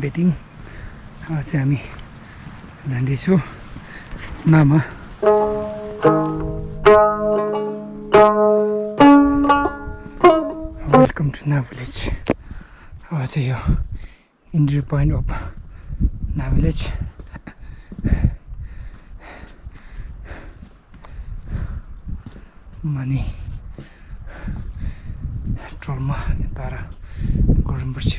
Betting चाहिँ हामी जाँदैछौँ नामा। वेलकम टु ना भिलेज। अब चाहिँ यो इन्ट्री पोइन्ट अफ ना भिलेज। माने ट्रोलमा तारा गर्नुपर्छ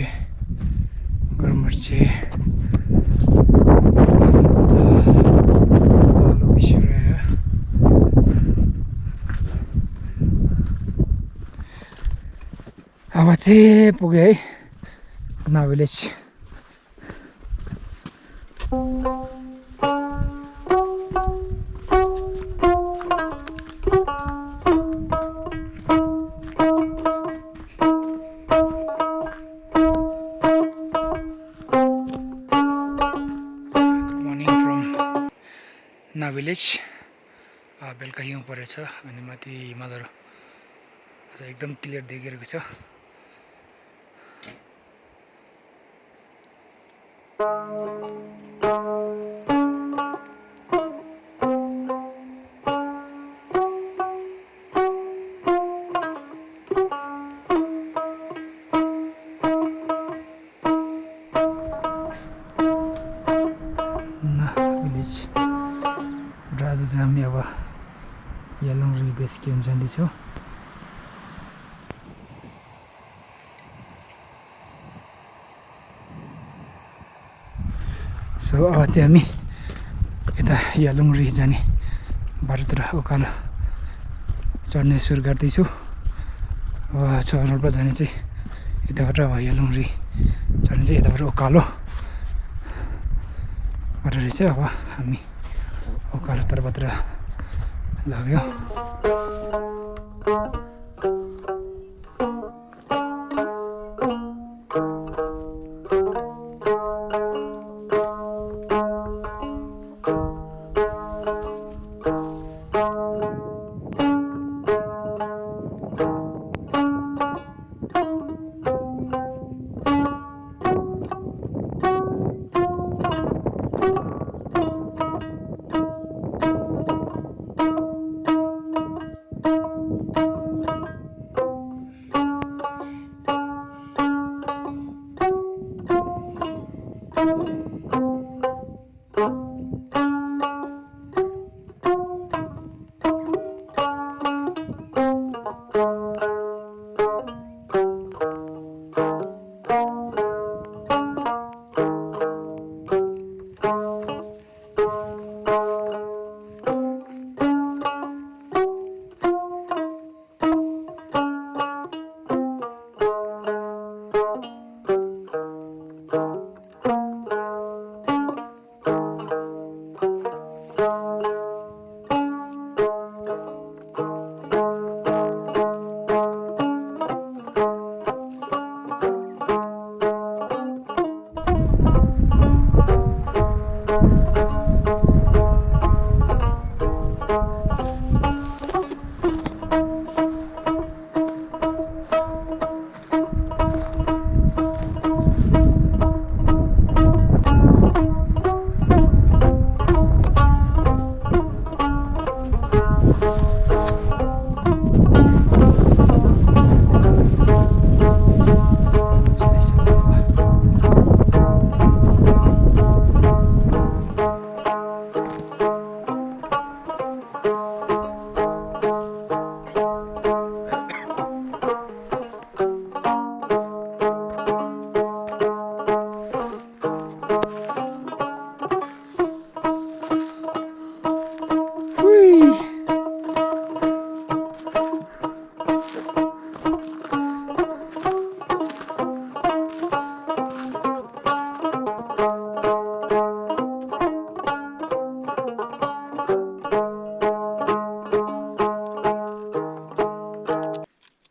अब चाहिँ पुग्यो है ना भिलेज। ना भिलेज बेलुका हिउँ परेछ अनि माथि हिमालहरू एकदम क्लियर देखिरहेको छ। आज चाहिँ हामी अब यालुङरी बेस क्याम्प जाँदैछौँ। सो अब चाहिँ हामी यता यालुङरी जाने बाटोतिर उकालो चढ्ने सुरु गर्दैछु। अब चौरल्पा जाने चाहिँ यताबाट, अब यालुङरी चढ्ने चाहिँ यताबाट उकालो बाटो रहेछ। अब हामी उकालो तर्फतिर लाग्यो।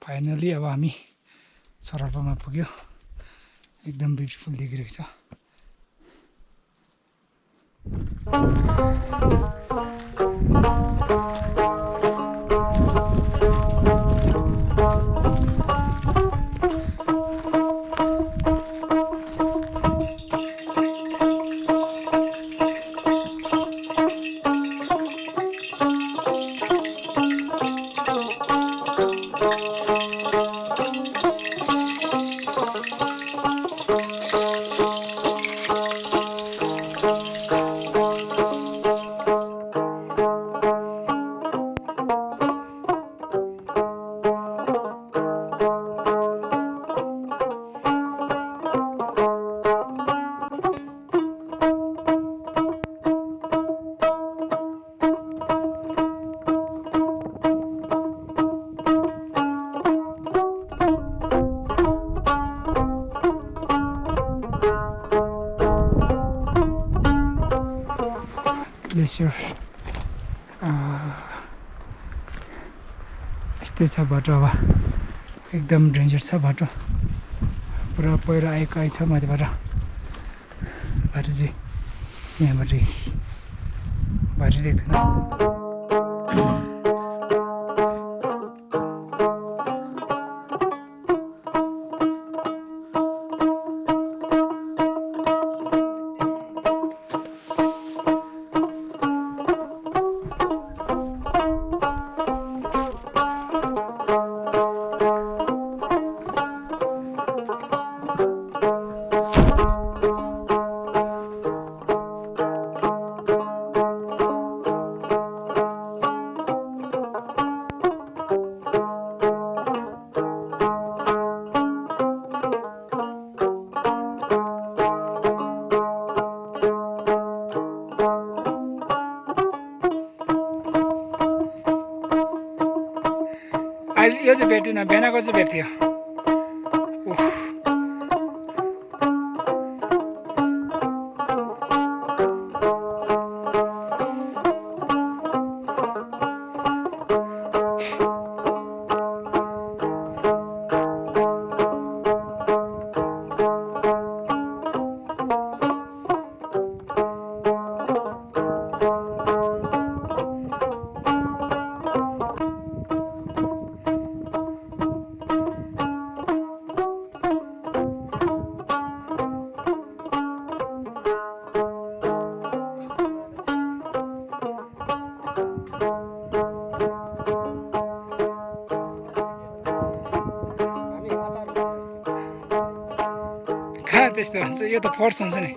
फाइनली अब हामी सरलपामा पुग्यो। एकदम ब्युटिफुल देखिरहेको छ। ग्लेसियर यस्तै छ बाटो। अब एकदम डेन्जर छ बाटो, पुरा पहिरो आएको छ माथिबाट। बाटो चाहिँ यहाँबाट बाटो देख्दैन। यो चाहिँ भेट्दिनँ, भेनाको चाहिँ भेट्थ्यो। कहाँ त्यस्तो हुन्छ, यो त फोर्स हुन्छ नि।